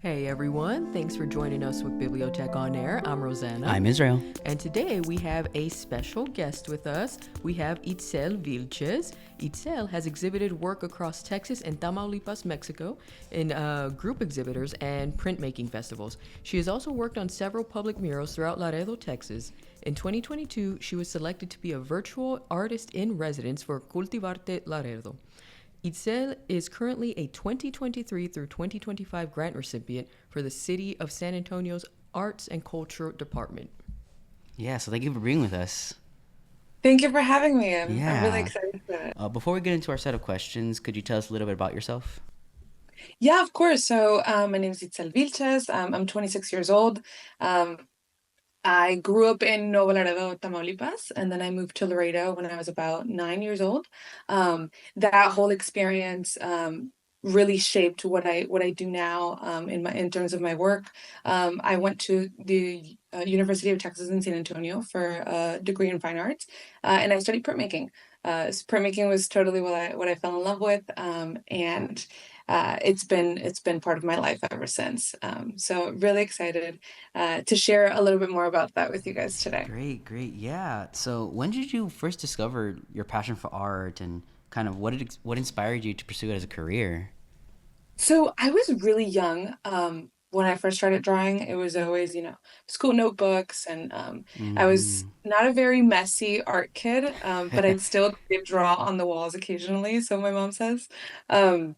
Hey everyone, thanks for joining us with BiblioTech on Air. I'm Rosanna. I'm Israel. And today we have a special guest with us. We have Itzel Vilches. Itzel has exhibited work across Texas and Tamaulipas, Mexico, in group exhibitors and printmaking festivals. She has also worked on several public murals throughout Laredo, Texas. In 2022, she was selected to be a virtual artist in residence for Cultivarte Laredo. Itzel is currently a 2023 through 2025 grant recipient for the City of San Antonio's Arts and Culture Department. Yeah, so thank you for being with us. Thank you for having me. I'm really Yeah. excited for it. Before we get into our set of questions, could you tell us a little bit about yourself? Yeah, of course. So, my name is Itzel Vilches. I'm 26 years old. Um, I grew up in Nuevo Laredo, Tamaulipas, and then I moved to Laredo when I was about 9 years old. That whole experience really shaped what I do now in terms of my work. I went to the University of Texas in San Antonio for a degree in fine arts, and I studied printmaking. Printmaking was totally what I fell in love with, and it's been part of my life ever since. So really excited to share a little bit more about that with you guys today. Great, great. Yeah. So, when did you first discover your passion for art, and kind of what inspired you to pursue it as a career? So I was really young when I first started drawing. It was always, school notebooks, and I was Mm-hmm. not a very messy art kid, but I still did draw on the walls occasionally, so my mom says. Um,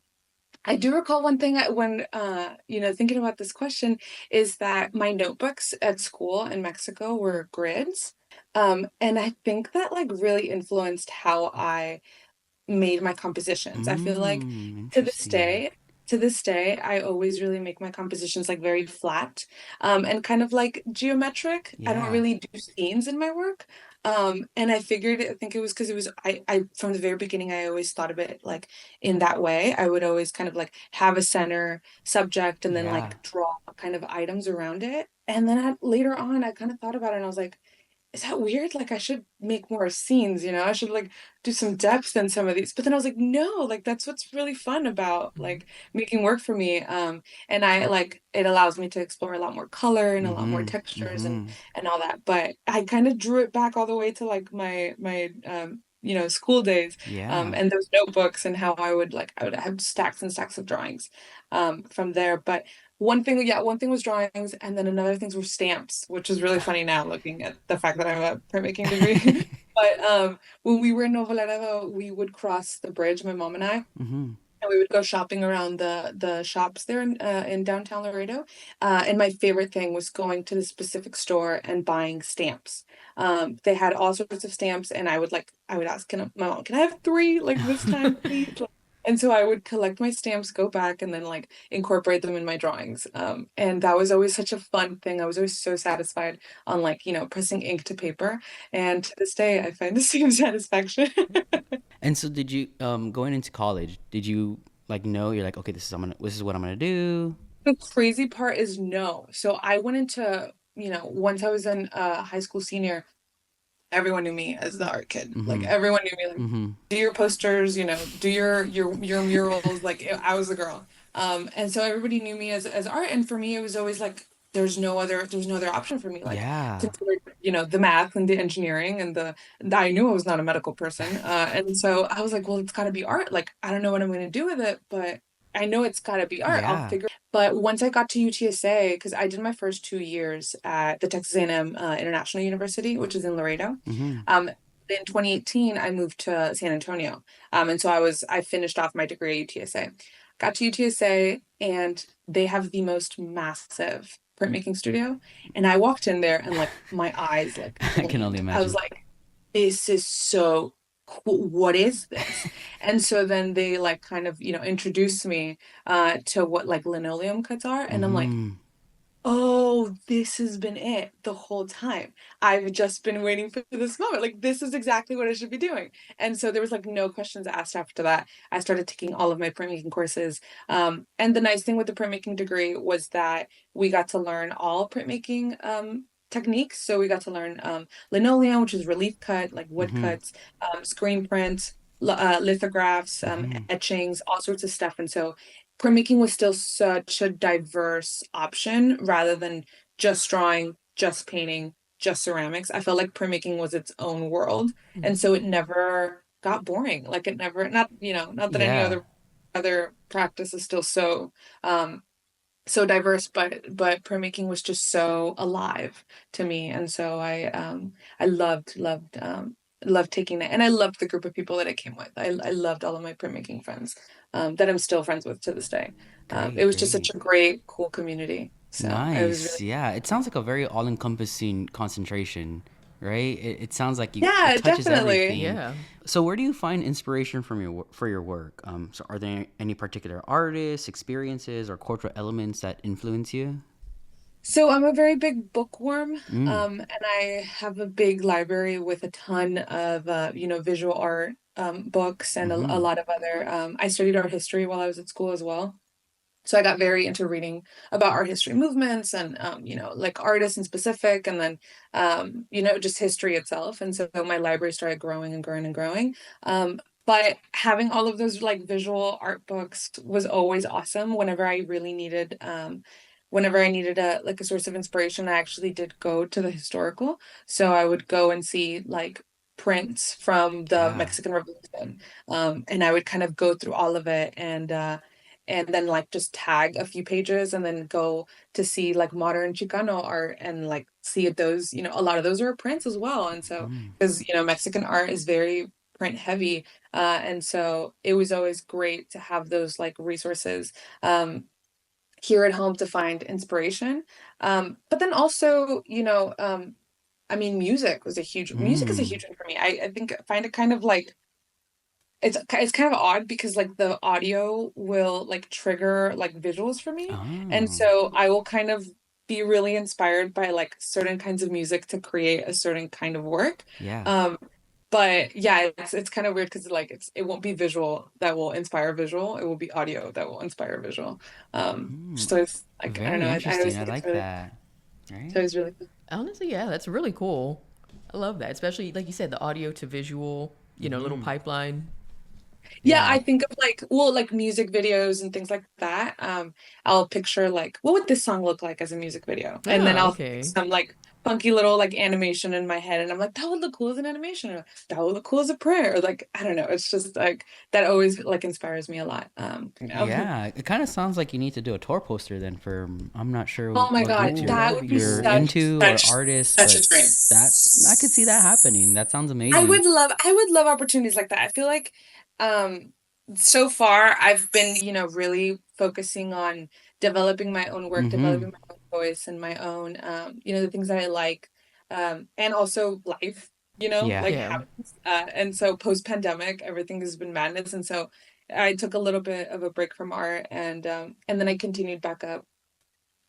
I do recall one thing when, thinking about this question is that my notebooks at school in Mexico were grids. And I think that like really influenced how I made my compositions. I feel like to this Interesting. day to this day, I always really make my compositions like very flat, and kind of like geometric. I don't Yeah. really do scenes in my work. And I think it was because it was I from the very beginning I always thought of it like in that way. I would always kind of like have a center subject and then Yeah. like draw kind of items around it. And then later on I kind of thought about it and I was like, is that weird? Like I should make more scenes, I should like do some depth in some of these. But then I was like, no, like that's what's really fun about like making work for me. And I like it allows me to explore a lot more color and a lot more Mm-hmm. textures Mm-hmm. and all that. But I kind of drew it back all the way to like my school days, Yeah. and those notebooks and how I would have stacks and stacks of drawings from there. But one thing was drawings, and then another things were stamps, which is really funny now looking at the fact that I have a printmaking degree. But when we were in Nuevo Laredo, we would cross the bridge, my mom and I, Mm-hmm. and we would go shopping around the shops there in downtown Laredo. And my favorite thing was going to the specific store and buying stamps. They had all sorts of stamps, and I would ask my mom, "Can I have three like this time, please?" And so I would collect my stamps, go back, and then like incorporate them in my drawings. And that was always such a fun thing. I was always so satisfied on like pressing ink to paper. And to this day, I find the same satisfaction. And so, did you going into college? Did you like know you're like, okay, this is what I'm gonna do? The crazy part is no. So I went into, once I was in high school senior, everyone knew me as the art kid. Like Mm-hmm. everyone knew me, like Mm-hmm. do your posters, do your murals. Like I was the girl. And so everybody knew me as art. And for me, it was always like there's no other option for me. Like Yeah. consider, the math and the engineering and I knew I was not a medical person. And so I was like, well, it's gotta be art. Like I don't know what I'm gonna do with it, but I know it's gotta be art. I'll Yeah. figure. But once I got to UTSA, because I did my first 2 years at the Texas A&M International University, which is in Laredo. Mm-hmm. In 2018, I moved to San Antonio. And so I finished off my degree at UTSA. Got to UTSA, and they have the most massive printmaking studio. And I walked in there and like my eyes like I can only gleamed. I was imagine. like, this is so cool. What is this? And so then they like kind of, introduced me to what like linoleum cuts are. And I'm like, Mm-hmm. oh, this has been it the whole time. I've just been waiting for this moment. Like, this is exactly what I should be doing. And so there was like no questions asked after that. I started taking all of my printmaking courses. And the nice thing with the printmaking degree was that we got to learn all printmaking techniques. So we got to learn linoleum, which is relief cut, like wood Mm-hmm. cuts, screen print, lithographs, Mm-hmm. etchings, all sorts of stuff. And so printmaking was still such a diverse option rather than just drawing, just painting, just ceramics. I felt like printmaking was its own world, and so it never got boring. Like it never, not not that any Yeah. other practice is still um so diverse, but printmaking was just so alive to me, and so I loved taking it, and I loved the group of people that I came with. I loved all of my printmaking friends that I'm still friends with to this day. It Great, was just such great. a great, cool community. So it was Nice. really, Yeah. It sounds like a very all-encompassing concentration, right? It sounds like it yeah, touches definitely. everything. Yeah. So where do you find inspiration from for your work? So are there any particular artists, experiences, or cultural elements that influence you? So I'm a very big bookworm, Mm. and I have a big library with a ton of visual art books and a Mm-hmm. lot of other. I studied art history while I was at school as well. So I got very into reading about art history movements and like artists in specific, and then just history itself. And so my library started growing and growing and growing. But having all of those like visual art books was always awesome. Whenever I needed a source of inspiration, I actually did go to the historical. So I would go and see like prints from the Yeah. Mexican Revolution, and I would kind of go through all of it and then like just tag a few pages and then go to see like modern Chicano art and like see if those, a lot of those are prints as well. And so, Mm. because, Mexican art is very print heavy. And so it was always great to have those like resources here at home to find inspiration. But then also, I mean, music is a Mm. huge one for me. I think I find it kind of like it's kind of odd because like the audio will like trigger like visuals for me. And Oh. so I will kind of be really inspired by like certain kinds of music to create a certain kind of work. Yeah. Um, but yeah, it's kind of weird because like it won't be visual that will inspire visual. It will be audio that will inspire visual. Mm. So it's like I don't Very know. I interesting. always I think it's like really that. Right? so it's really cool. Honestly, yeah, that's really cool. I love that, especially like you said, the audio to visual, little Mm-hmm. pipeline. Yeah, Yeah. I think of like, well, like music videos and things like that. I'll picture like, what would this song look like as a music video? And then Oh, I'll think okay. some like funky little like animation in my head, and I'm like, that would look cool as an animation, or that would look cool as a prayer. Or like, I don't know. It's just like that always like inspires me a lot. Yeah, it kind of sounds like you need to do a tour poster then for I'm not sure Oh my what God, groups Ooh, that that would would be be you're cool. into or artists, such a but dream. that I could see that happening. That sounds amazing. I would love opportunities like that. I feel like um so far I've been, really focusing on developing my own work, Mm-hmm. developing my own voice and my own the things that I like. And also life, Yeah. like Yeah. happens. And so post pandemic, everything has been madness. And so I took a little bit of a break from art and then I continued back up.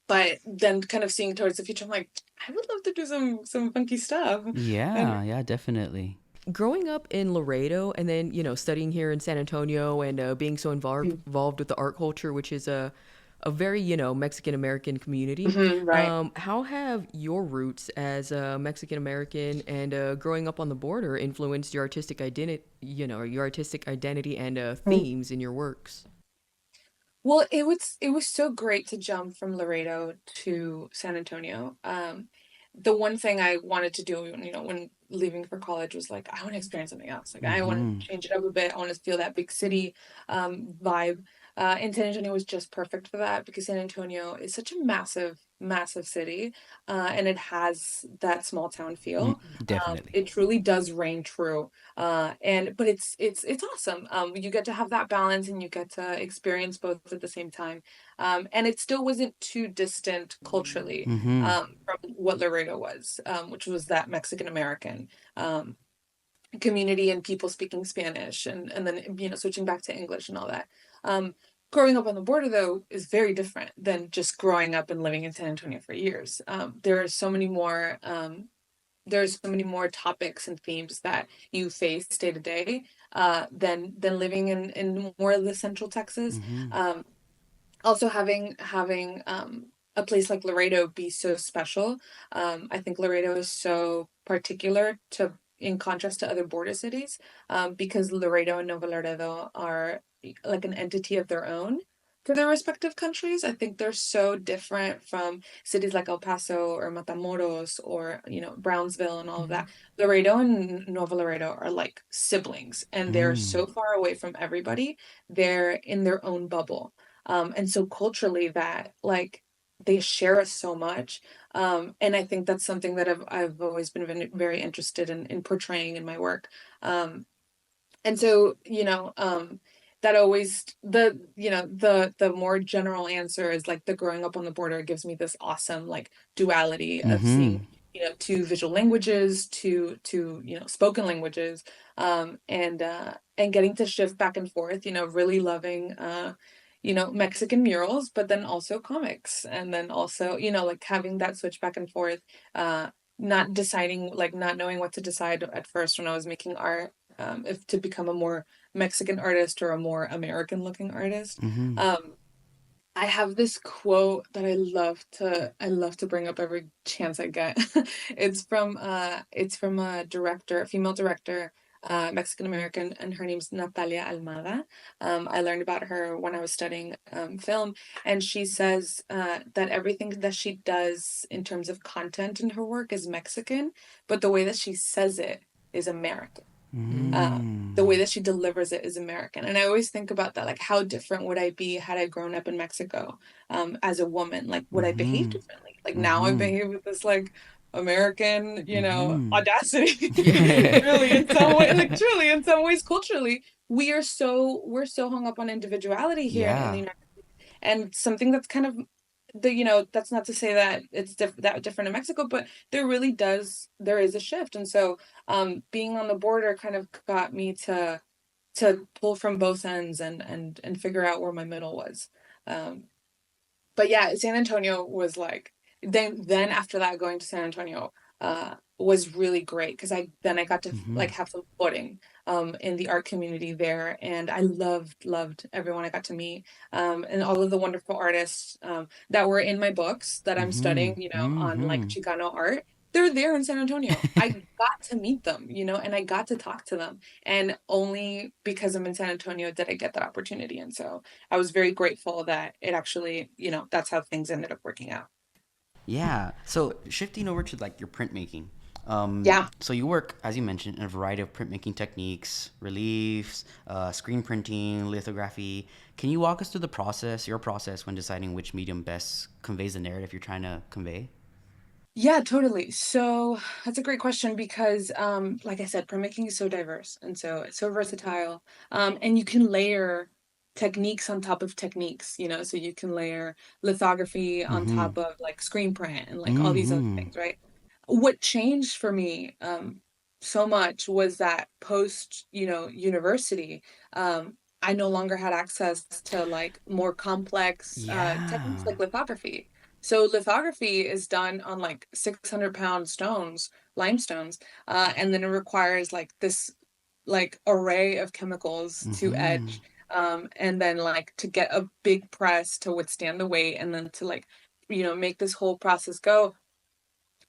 But then kind of seeing towards the future, I'm like, I would love to do some funky stuff. And Yeah, yeah, definitely. Growing up in Laredo and then, studying here in San Antonio and being so involved with the art culture, which is a very, Mexican American community. Mhm, right. How have your roots as a Mexican American and growing up on the border influenced your artistic identity, and Mm. themes in your works? Well, it was so great to jump from Laredo to San Antonio. The one thing I wanted to do, when leaving for college was like, I want to experience something else. Like, I want to Mm-hmm. change it up a bit. I want to feel that big city vibe. And San Antonio was just perfect for that because San Antonio is such a massive, massive city, and it has that small town Mm, feel. definitely. It truly does reign true, and but it's awesome. You get to have that balance, and you get to experience both at the same time. And it still wasn't too distant culturally Mm-hmm. from what Laredo was, which was that Mexican American um, community and people speaking Spanish, and then switching back to English and all that. Um, Growing up on the border though is very different than just growing up and living in San Antonio for years. There's so many more topics and themes that you face day to day than living in more of the central Texas. Mm-hmm. Also having a place like Laredo be so special. I think Laredo is so particular to in contrast to other border cities, because Laredo and Nuevo Laredo are like an entity of their own. for their respective countries. I think they're so different from cities like El Paso or Matamoros or, Brownsville and all of Mm-hmm. that. Laredo and Nuevo Laredo are like siblings, and they're Mm. so far away from everybody. They're in their own bubble. And so culturally that like they share us so much. And I think that's something that I've always been very interested in portraying in my work. Um, and so, that always the more general answer is like the growing up on the border gives me this awesome like duality of seeing, Mm-hmm. two visual languages, to spoken languages, and getting to shift back and forth, really loving Mexican murals, but then also comics, and then also, like having that switch back and forth, not deciding, like not knowing what to decide at first when I was making art, if to become a more Mexican artist or a more American looking artist. Mm-hmm. Um, I have this quote that I love to bring up every chance I get. It's from a director, a female director, Mexican American, and her name's Natalia Almada. I learned about her when I was studying film, and she says that everything that she does in terms of content in her work is Mexican, but the way that she says it is American. uh, the way Mm. that she delivers it is American. And I always think about that, like how different would I be had I grown up in Mexico, as a woman? Like, would I behave Mm-hmm. differently? Like now I Mm-hmm. behave with this like American, Mm-hmm. audacity. Really, in some way, like truly, in some ways, culturally, we're so hung up on individuality here in the Yeah. United States, and something that's kind of that's not to say that it's that different in Mexico, but there is a shift. And so being on the border kind of got me to pull from both ends and figure out where my middle was. Um, but yeah, San Antonio was like, then after that, going to San Antonio was really great because I got to Mm-hmm. like have some footing in the art community there, and I loved everyone I got to meet, and all of the wonderful artists that were in my books that I'm Mm-hmm. studying, on like Mm-hmm. Chicano art. They're there in San Antonio. I got to meet them, and I got to talk to them, and only because I'm in San Antonio did I get that opportunity. And so I was very grateful that it actually, that's how things ended up working out. Yeah. So shifting over to like your printmaking. Yeah. So you work, as you mentioned, in a variety of printmaking techniques, reliefs, screen printing, lithography. Can you walk us through the process, your process, when deciding which medium best conveys the narrative you're trying to convey? Yeah, totally. So that's a great question because, like I said, printmaking is so diverse and so it's so versatile. And you can layer techniques on top of techniques, so you can layer lithography on Mm-hmm. top of like screen print and like all these other Mm-hmm. things, right? What changed for me, so much was that post, university, I no longer had access to like more complex techniques Yeah. like lithography. So lithography is done on like 600-pound stones, limestones, and then it requires like this like array of chemicals to Mm-hmm. etch, and then like to get a big press to withstand the weight, and then to like make this whole process go.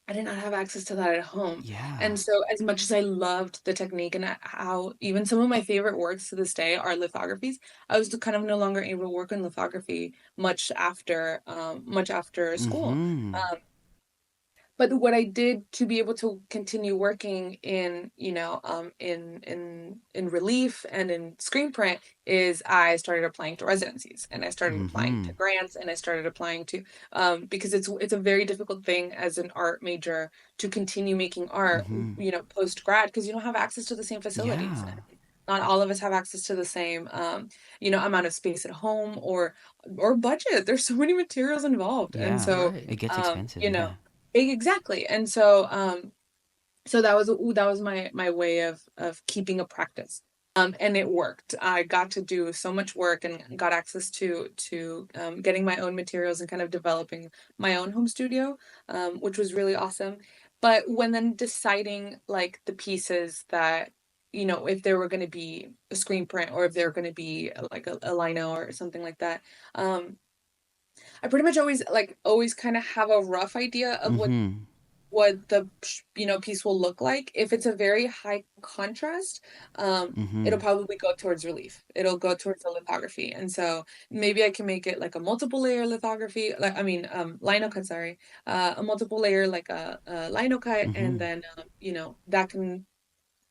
I did not have access to that at home. Yeah. And so as much as I loved the technique and how even some of my favorite works to this day are lithographies, I was kind of no longer able to work on lithography much after school. Mm-hmm. Um, but what I did to be able to continue working in, in relief and in screen print is I started applying to residencies, and I started applying Mm-hmm. to grants, and I started applying to, because it's a very difficult thing as an art major to continue making art, Mm-hmm. post grad, because you don't have access to the same facilities. Yeah. And not all of us have access to the same, amount of space at home or budget. There's so many materials involved, and Yeah. so Right. It gets um, expensive. you know Yeah. exactly. And so so that was my way of keeping a practice. And it worked. I got to do so much work and got access to getting my own materials and kind of developing my own home studio, which was really awesome. But when then deciding like the pieces that, if there were going to be a screen print or if they were going to be like a lino or something like that, I pretty much always kind of have a rough idea of what Mm-hmm. what the piece will look like. If it's a very high contrast, it'll Mm-hmm. probably go towards relief. It'll go towards the lithography. And so maybe I can make it like a multiple layer lithography, like I mean lino cut, sorry. A multiple layer like a lino cut, and Mm-hmm. then that can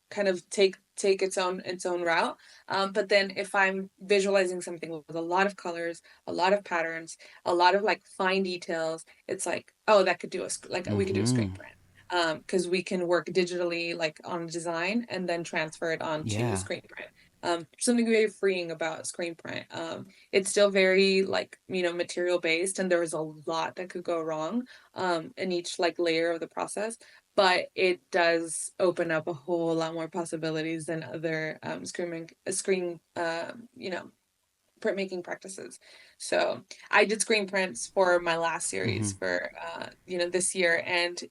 kind of take its own route. But then if I'm visualizing something with a lot of colors, a lot of patterns, a lot of like fine details, it's like, oh, that could do like we could do a screen Mm-hmm. print. Because we can work digitally like on design and then transfer it onto Yeah. screen print. Something very freeing about screen print. It's still very like material based, and there is a lot that could go wrong in each like layer of the process, but it does open up a whole lot more possibilities than other screen printmaking practices. So I did screen prints for my last Mm-hmm. series for this year, and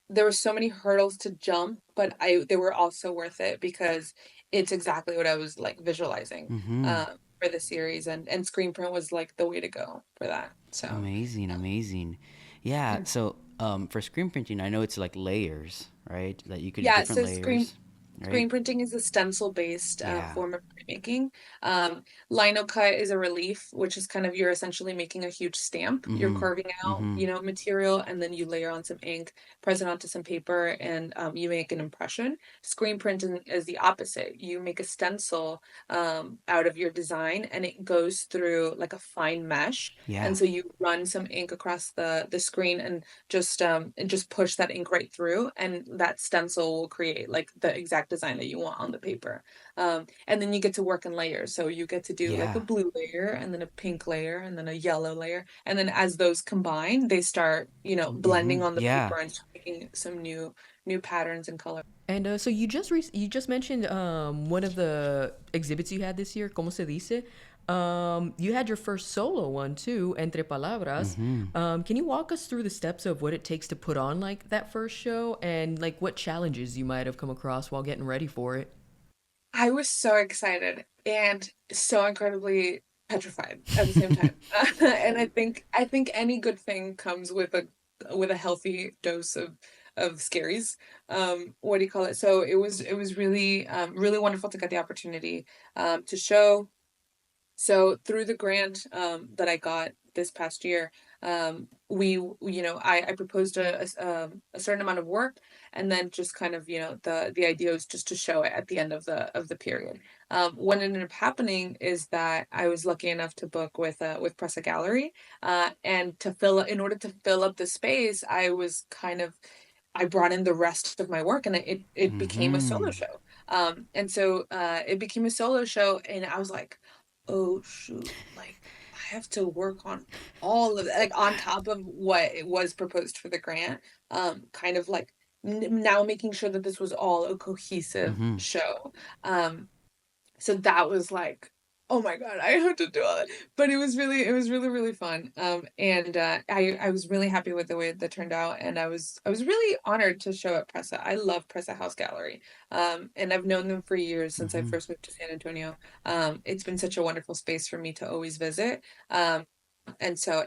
there were so many hurdles to jump, but they were also worth it because it's exactly what I was like visualizing Mm-hmm. for the series, and screen print was like the way to go for that. So Amazing, amazing. Yeah, mm. so for screen printing, I know it's like layers, right? That you could Yeah, different so layers, right? screen printing is a stencil-based Yeah. form of printmaking. Lino cut is a relief, which is kind of you're essentially making a huge stamp. You're Mm-hmm. carving out, Mm-hmm. material, and then you layer on some ink, press it onto some paper, and you make an impression. Screen printing is the opposite. You make a stencil out of your design, and it goes through like a fine mesh. Yeah. And so you run some ink across the screen and just push that ink right through, and that stencil will create like the exact design that you want on the paper. And then you get to work in layers. So you get to do like a Yeah. blue layer and then a pink layer and then a yellow layer. And then as those combine, they start, Mm-hmm. blending on the Yeah. paper and making some new patterns and color. And so you just mentioned one of the exhibits you had this year, ¿Cómo se dice? You had your first solo one too, Entre Palabras. Mm-hmm. Can you walk us through the steps of what it takes to put on like that first show and like what challenges you might have come across while getting ready for it? I was so excited and so incredibly petrified at the same time. And I think any good thing comes with a healthy dose of scaries. What do you call it? So it was really really wonderful to get the opportunity to show. So through the grant that I got this past year, I proposed a certain amount of work, and then just kind of, the idea was just to show it at the end of the period. What ended up happening is that I was lucky enough to book with Pressa Gallery, and in order to fill up the space, I brought in the rest of my work, and it became a solo Mm-hmm. show. And so it became a solo show, and I was like, oh shoot, like I have to work on all of it, like on top of what it was proposed for the grant. Kind of like now making sure that this was all a cohesive Mm-hmm. show. So that was like, oh my God, I have to do it. But it was really, really fun. And I was really happy with the way that turned out. And I was really honored to show at Pressa. I love Pressa House Gallery. And I've known them for years since I Mm-hmm. first moved to San Antonio. It's been such a wonderful space for me to always visit. And so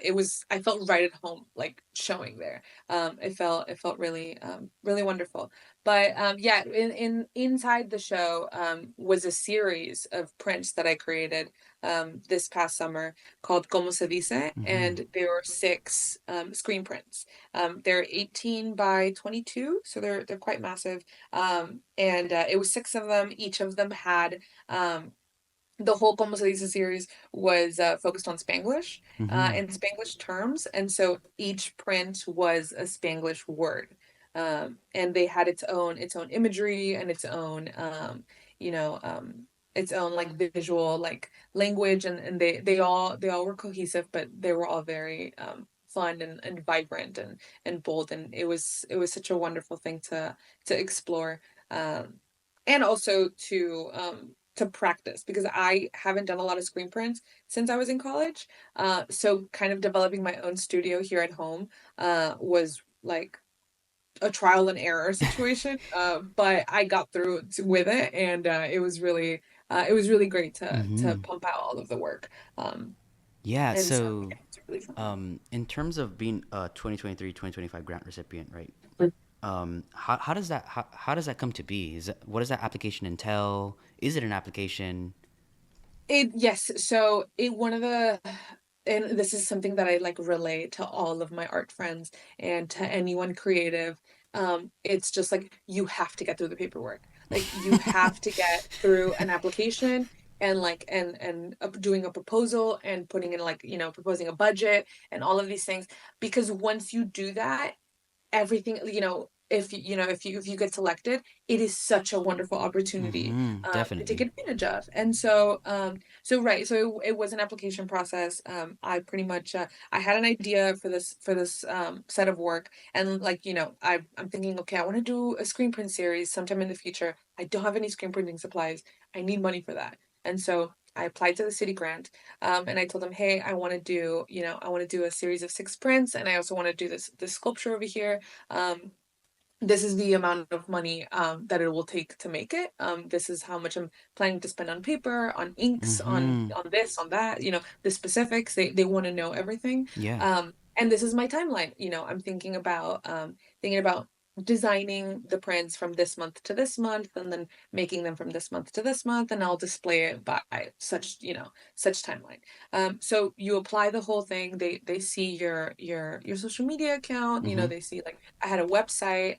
I felt right at home like showing there. It felt really really wonderful. But yeah, in inside the show was a series of prints that I created this past summer called Como se dice, Mm-hmm. and there were six screen prints. They're 18 by 22, so they're quite massive. And it was six of them. Each of them had the whole Como se dice series was focused on Spanglish Mm-hmm. and Spanglish terms, and so each print was a Spanglish word, and they had its own imagery and you know, um, its own like visual like language, and they all were cohesive, but they were all very fun and vibrant and bold, and it was such a wonderful thing to explore, and also to practice because I haven't done a lot of screen prints since I was in college. So kind of developing my own studio here at home was like a trial and error situation. But I got through with it, and it was really great to Mm-hmm. pump out all of the work. Um, Yeah, and so so yeah. really fun. In terms of being a 2023-2025 grant recipient, right? How does how does that come to be? What does that application entail? Is it an application? It yes, so it one of the and this is something that I like relay to all of my art friends and to anyone creative. It's just like you have to get through the paperwork. Like you have to get through an application and doing a proposal and putting in like, proposing a budget and all of these things because once you do that, everything, if you get selected, it is such a wonderful opportunity to take Definitely. advantage of. And so right, so it was an application process. I pretty much I had an idea for this set of work, and like I'm thinking, okay, I want to do a screen print series sometime in the future. I don't have any screen printing supplies. I need money for that, and so I applied to the city grant, and I told them, hey, I want to do a series of 6 prints, and I also want to do this sculpture over here. um, this is the amount of money that it will take to make it. This is how much I'm planning to spend on paper, on inks, Mm-hmm. on this, on that. The specifics. They want to know everything. Yeah. And this is my timeline. I'm thinking about designing the prints from this month to this month, and then making them from this month to this month, and I'll display it by such timeline. So you apply the whole thing. They see your social media account. Mm-hmm. They see like I had a website,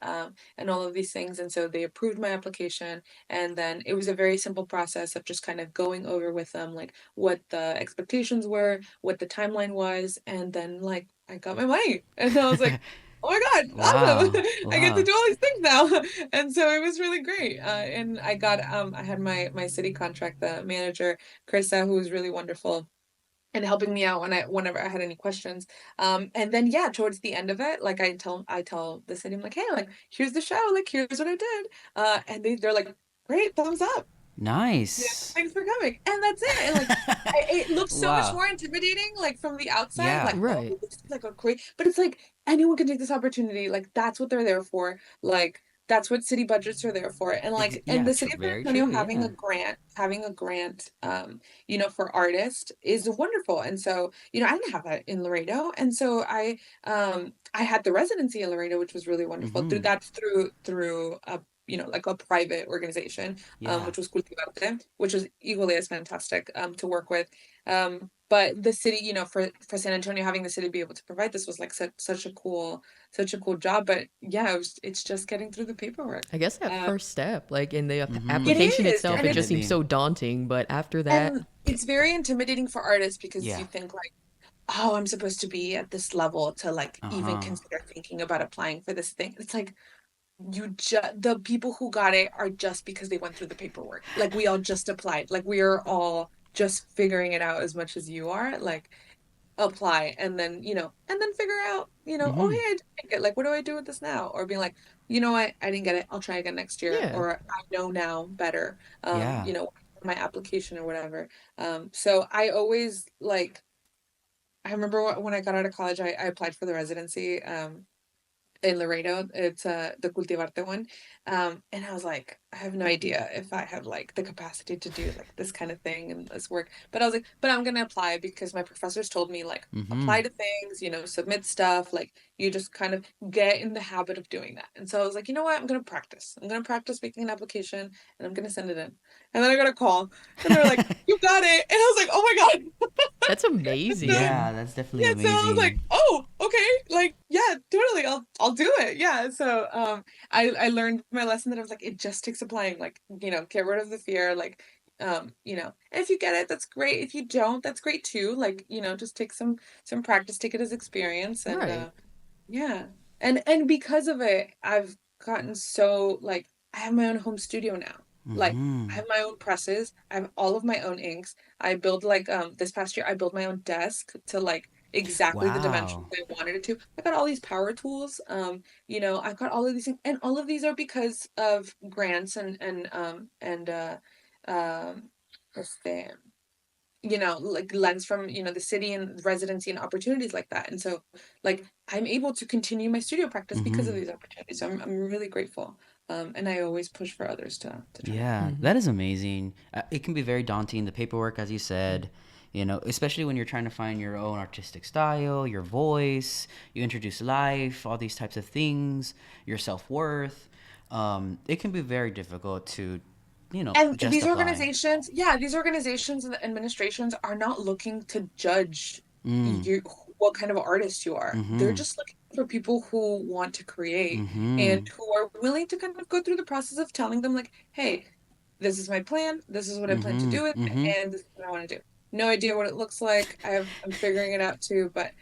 and all of these things, and so they approved my application. And then it was a very simple process of just kind of going over with them like what the expectations were, what the timeline was, and then like I got my money, and I was like, oh my God, Wow. awesome. I get to Wow. do all these things now. And so it was really great. And I had my city contract, the manager, Krista, who was really wonderful and helping me out whenever I had any questions. And then yeah, towards the end of it, like I tell the city, I'm like, hey, like here's the show, like here's what I did. And they're like, great, thumbs up. Yeah, Nice. thanks for coming. And that's it. And like it looks so much Wow. more intimidating, like from the outside, Yeah. like, oh, Right. this is like a great, but it's like anyone can take this opportunity. Like that's what they're there for. Like that's what city budgets are there for. And and Yeah. the True. city of San Very Antonio true. Yeah. having a grant, for artists is wonderful. And so, I didn't have that in Laredo. And so I had the residency in Laredo, which was really wonderful. Mm-hmm. Through a like a private organization, Yeah. which was Cultivarte, which was equally as fantastic to work with. But the city, for San Antonio, having the city be able to provide this was like such a cool job. But yeah, it's just getting through the paperwork. I guess that Uh, first step, like in the Mm-hmm. it application is, itself, and it it's just seems Definitely. so daunting. But after that, and it's very intimidating for artists because Yeah. you think like, oh, I'm supposed to be at this level to like even Uh-huh. consider thinking about applying for this thing. It's like the people who got it are just because they went through the paperwork. Like we all just applied. Like we are all just figuring it out as much as you are. Like apply and then figure out, oh Mm-hmm. hey, I didn't make it. Like what do I do with this now? Or being like, you know what, I didn't get it. I'll try again next year. yeah. Or I know now better. Yeah. My application or whatever. So I always like I remember when I got out of college, I applied for the residency. In Laredo. It's the Cultivarte one. And I was like, I have no idea if I have like the capacity to do like this kind of thing and this work. But I was like, but I'm gonna apply because my professors told me like Mm-hmm. apply to things, submit stuff, like you just kind of get in the habit of doing that. And so I was like, you know what? I'm gonna practice. I'm gonna practice making an application and I'm gonna send it in. And then I got a call and they were like, you got it. And I was like, oh my God. That's So Yeah, amazing. that's definitely yeah, so I was like, amazing. oh, okay, like yeah, totally, I'll do it. Yeah. So I learned my lesson that I was like, it just takes applying, like, get rid of the fear, like, and if you get it, that's great. If you don't, that's great too. Like, just take some practice, take it as experience, and Right. yeah. And because of it, I've gotten so like I have my own home studio now. Like I Mm-hmm. have my own presses, I have all of my own inks. I build like this past year I built my own desk to like exactly the dimensions Wow. I wanted it to. I got all these power tools. I've got all of these things, and all of these are because of grants and um este, like lens from, the city and residency and opportunities like that. And so like I'm able to continue my studio practice because of Mm-hmm. these opportunities. So I'm really grateful. And I always push for others to try. Yeah, Hmm. that is amazing. It can be very daunting, the paperwork, as you said. You know, especially when you're trying to find your own artistic style, your voice, you introduce life, all these types of things, your self worth. It can be very difficult to, And these justify. organizations, yeah, these organizations and the administrations are not looking to judge Mm. you, what kind of artist you are. They're Mm-hmm. just looking for people who want to create and Mm-hmm. who are willing to kind of go through the process of telling them, like, hey, this is my plan, this is what I plan to Mm-hmm. do with Mm-hmm. it, and this is what I want to do. No idea what it looks like. I'm figuring it out too, but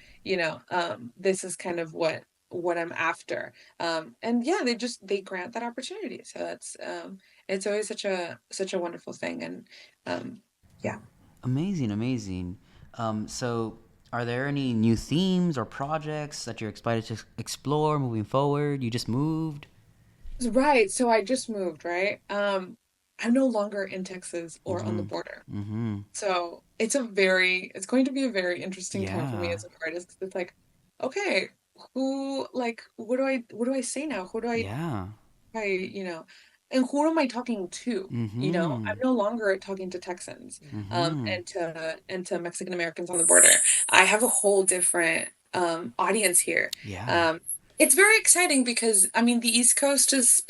this is kind of what I'm after. And yeah, they grant that opportunity. So that's it's always such a wonderful thing. And yeah. Amazing, amazing. So, are there any new themes or projects that you're excited to explore moving forward? You just moved. Right. So I just moved, right? I'm no longer in Texas or on the Mm-hmm. border. Mm-hmm. So it's going to be a very interesting time for me Yeah. as an artist, 'cause it's like, okay, what do I say now? Who do Yeah. I, and who am I talking to? Mm-hmm. I'm no longer talking to Texans, Mm-hmm. and to Mexican Americans on the border. I have a whole different audience here. Yeah. Um, it's very exciting because I mean the East Coast is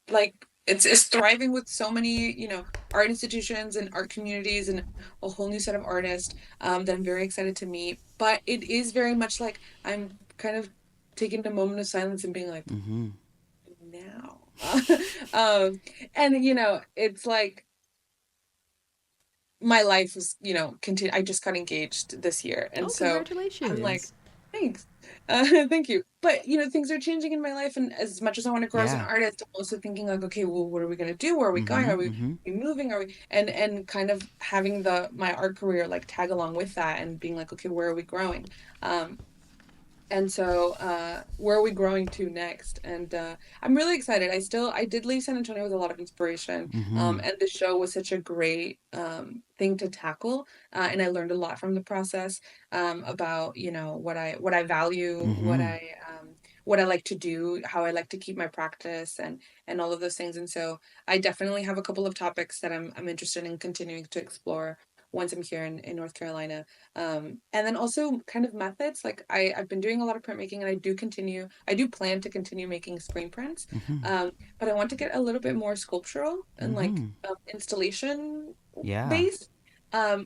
like it's thriving with so many art institutions and art communities and a whole new set of artists that I'm very excited to meet. But it is very much like I'm kind of taking a moment of silence and being like, Mm-hmm. now. um, and it's like my life is, continue. I just got engaged this year, and Oh, so I'm like, congratulations. thanks, thank you. But things are changing in my life, and as much as I want to grow as an Yeah. artist, I'm also thinking like, okay, well, what are we gonna do? Where are we going? Mm-hmm. Are Mm-hmm. we moving? Are we and kind of having the my art career like tag along with that, and being like, okay, where are we growing? Um, and so where are we growing to next? And I'm really excited. I did leave San Antonio with a lot of inspiration, Mm-hmm. and the show was such a great thing to tackle, and I learned a lot from the process, about what I value, Mm-hmm. what I like to do, how I like to keep my practice, and all of those things. And so I definitely have a couple of topics that I'm interested in continuing to explore once I'm here in North Carolina. And then also kind of methods. Like I've been doing a lot of printmaking, and I do plan to continue making screen prints. Mm-hmm. But I want to get a little bit more sculptural and like Mm-hmm. installation Yeah. based.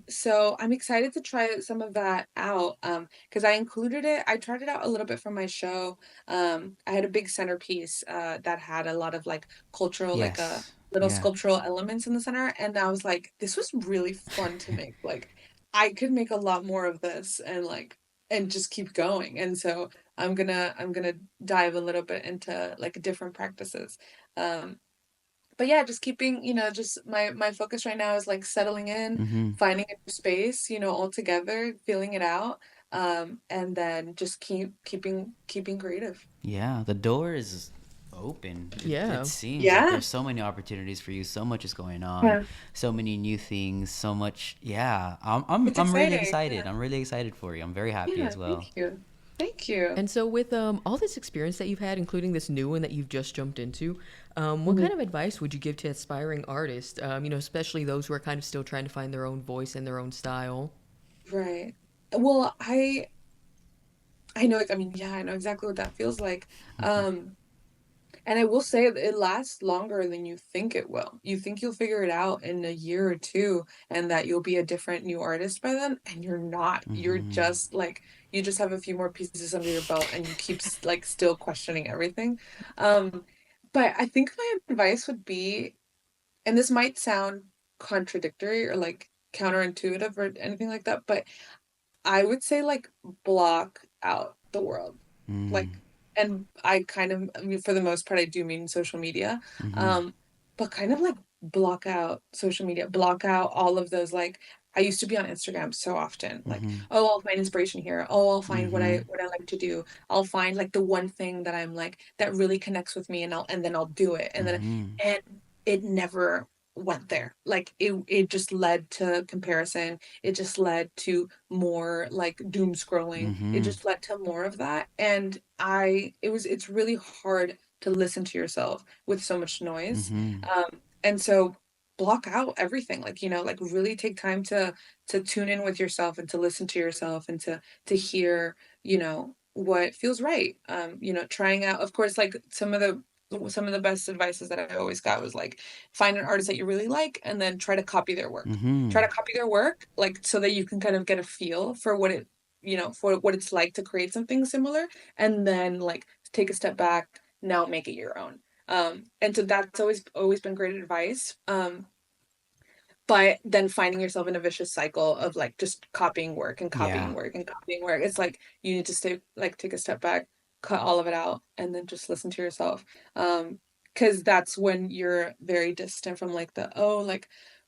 So I'm excited to try some of that out. Because I tried it out a little bit for my show. I had a big centerpiece that had a lot of like cultural, like Yes. little Yeah. sculptural elements in the center, and I was like, this was really fun to make. Like I could make a lot more of this, and just keep going. And so I'm gonna dive a little bit into like different practices. Um, but yeah, just keeping, just my focus right now is like settling in, Mm-hmm. finding a new space, all together, feeling it out, and then just keeping creative. Yeah, the door is open. It Yeah. seems like Yeah. there's so many opportunities for you. So much is going on. Yeah. So many new things. So much. Yeah, I'm It's I'm really exciting. excited. I'm really excited for you. I'm very happy Yeah. as well. Thank you. Thank you. And so, with all this experience that you've had, including this new one that you've just jumped into, what Mhm. kind of advice would you give to aspiring artists? Especially those who are kind of still trying to find their own voice and their own style. Right. Well, I know, I mean, yeah, I know exactly what that feels like. Um, and I will say that it lasts longer than you think it will. You think you'll figure it out in a year or two and that you'll be a different new artist by then, and you're not. You're Mm-hmm. just like you just have a few more pieces under your belt and you keep like still questioning everything. Um, but I think my advice would be, and this might sound contradictory or like counterintuitive or anything like that, but I would say, like, block out the world. Mm-hmm. Like, and I mean, for the most part, I do mean social media. Mm-hmm. Um, but kind of like block out social media, block out all of those, like, I used to be on Instagram so often, like, Mm-hmm. oh, I'll find inspiration here. Oh, I'll find what Mm-hmm. I like to do. I'll find like the one thing that I'm like that really connects with me, and then I'll do it. Mm-hmm. And it never went there. Like it just led to comparison. It just led to more like doom scrolling. It Mm-hmm. just led to more of that. And it's really hard to listen to yourself with so much noise. Mm-hmm. And so block out everything, like, like really take time to tune in with yourself and to listen to yourself and to hear, what feels right. Trying out, of course, like some of the best advices that I always got was like, find an artist that you really like and then try to copy their work. Try Mm-hmm. to copy their work, like, so that you can kind of get a feel for for what it's like to create something similar, and then like take a step back, now make it your own. And so that's always been great advice. But then finding yourself in a vicious cycle of like just copying work and Yeah. copying work and copying work. It's like you need to take a step back, cut all of it out, and then just listen to yourself. Because that's when you're very distant from like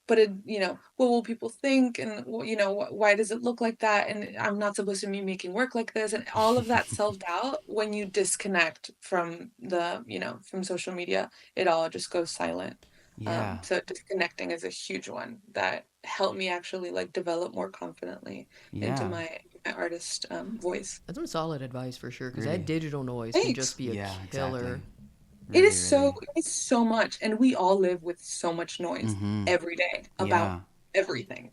but what will people think? And why does it look like that? And I'm not supposed to be making work like this, and all of that self-doubt. When you disconnect from from social media, it all just goes silent. Yeah. So disconnecting is a huge one that helped me actually like develop more confidently into Yeah. my artist voice. That's some solid advice for sure, because that Really. digital noise can just Thanks. be a Yeah, exactly. killer. Really, really. It is so much, and we all live with so much noise Mm-hmm. every day about Yeah. everything.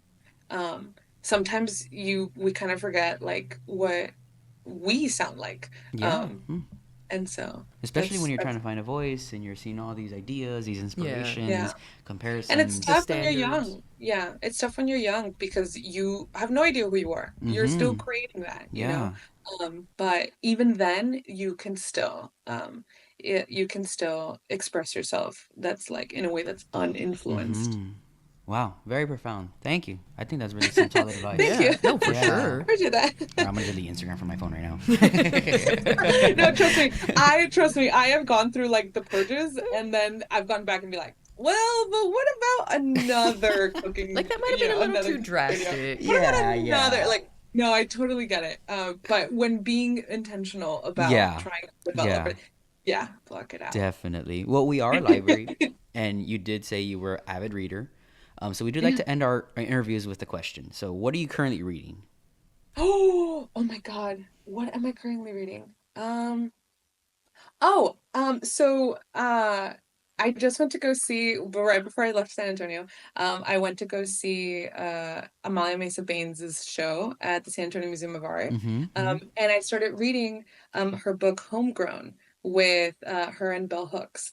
Sometimes we kind of forget like what we sound like. Yeah. Um, and so Especially when that's you're trying that's to find a voice and you're seeing all these ideas, these Yeah. yeah. inspirations, And it's The comparisons. tough when you're standards. young. Yeah, it's tough when you're young because you have no idea who you are. You're still Mm-hmm. creating that. Yeah. But even then, you can still express yourself. That's like in a way that's uninfluenced. Mm-hmm. Wow. Very profound. Thank you. I think that's really some solid advice. Thank you. Yeah. No, for Yeah. sure. Heard you that. All right, I'm gonna delete Instagram from my phone right now. No, trust me. Trust me. I have gone through like the purges, and then I've gone back and be like, well, but what about another Like cooking, that might have been a little another too cooking video? drastic. What Yeah, about another? yeah. Like, no, I totally get it. But when being intentional about Yeah. trying to develop Yeah. it, yeah, block it out. Definitely. Well, we are a library, and you did say you were an avid reader. So we do like Yeah. to end our interviews with a question. So, what are you currently reading? Oh my God. What am I currently reading? I just went to go see, but right before I left San Antonio, I went to go see Amalia Mesa Baines's show at the San Antonio Museum of Art. Mm-hmm. Mm-hmm. And I started reading her book Homegrown with her and Bell Hooks.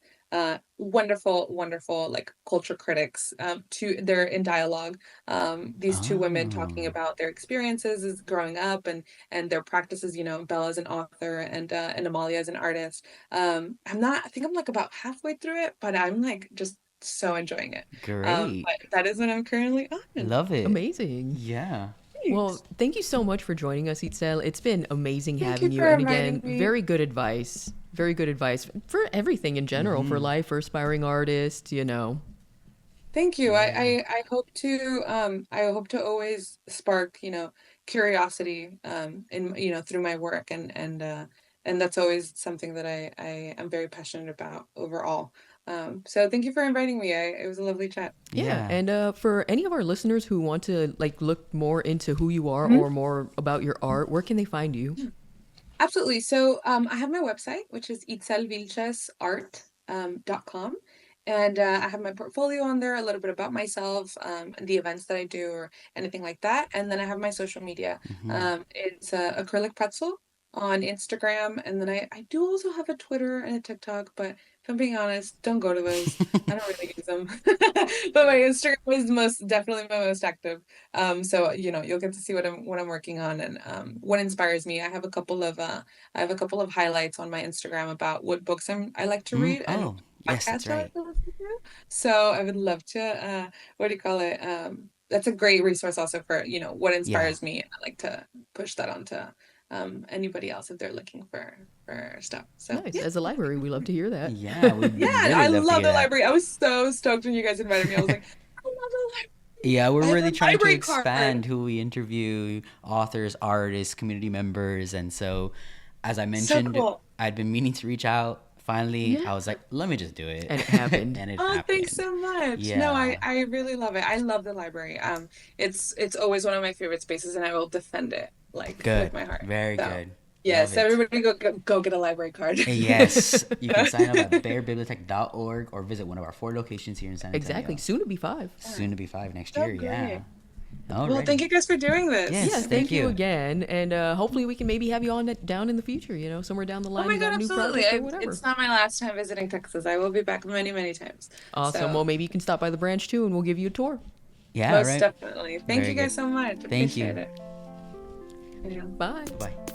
Wonderful, wonderful, like culture critics. They're in dialogue. These two women talking Oh, about their experiences as growing up and their practices. Bella as an author and Amalia as an artist. I think I'm like about halfway through it, but I'm like just so enjoying it. great. But that is what I'm currently on. Love it. Amazing. Yeah. Well, Thanks. thank you so much for joining us, Itzel. It's been amazing Thank having you you. for And inviting again, me. very good advice. Very good advice for everything in general, for Mm-hmm. life, for aspiring artists. Thank you. Yeah. I hope to always spark, curiosity in through my work, and that's always something that I am very passionate about overall. So thank you for inviting me. It was a lovely chat. Yeah. Yeah. And for any of our listeners who want to like look more into who you are Mhm. or more about your art, where can they find you? Absolutely. So I have my website, which is itzelvilchesart.com. And I have my portfolio on there, a little bit about myself, and the events that I do or anything like that. And then I have my social media. Mm-hmm. It's Acrylic Pretzel on Instagram. And then I do also have a Twitter and a TikTok, but if I'm being honest, don't go to those. I don't really use them. But my Instagram is most definitely my most active. So you'll get to see what I'm working on and what inspires me. I have a couple of highlights on my Instagram about what books I like to Mm. read and Oh, yes, that's podcasts I right. like to listen to. So I would love to what do you call it? That's a great resource also for, what Yeah. inspires me. And I like to push that onto anybody else if they're looking for stuff. So Nice. yeah. As a library, we love to hear that. Yeah, we'd Yeah, really I love to love hear the that. library. I was so stoked when you guys invited me. I was like, I love the library. Yeah, we're I have really a trying to library card. expand who we interview, authors, artists, community members. And so, as I So mentioned, cool. I'd been meaning to reach out. Finally, Yeah. I was like, let me just do it. And it happened. And it Oh, thanks happened. so much. No, Yeah. I really love it. I love the library. It's always one of my favorite spaces, and I will defend it like with Good. my heart. Very So good. Yes, Love it. everybody go get a library card. Yes, you can sign up at bearbibliotech.org or visit one of our 4 locations here in San Antonio. Exactly. Soon to be 5. Soon to be 5 next So year. Yeah. great. Alrighty. Well, thank you guys for doing this. Yes, Yes, thank thank you you. again, and hopefully we can maybe have you on down in the future. Somewhere down the Oh line, my you God, got a new absolutely. project or whatever. It's not my last time visiting Texas. I will be back many, many times. Awesome. So, Well, maybe you can stop by the branch too, and we'll give you a tour. Yeah, most right. definitely. Thank Very you guys good. so much. Thank you. Appreciate it. Yeah. Bye. Bye.